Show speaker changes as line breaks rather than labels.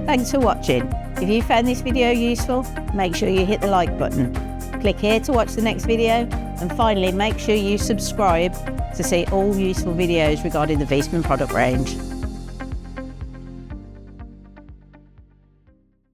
Thanks for watching. If you found this video useful, make sure you hit the like button. Click here to watch the next video, and finally make sure you subscribe to see all useful videos regarding the Vitocal product range.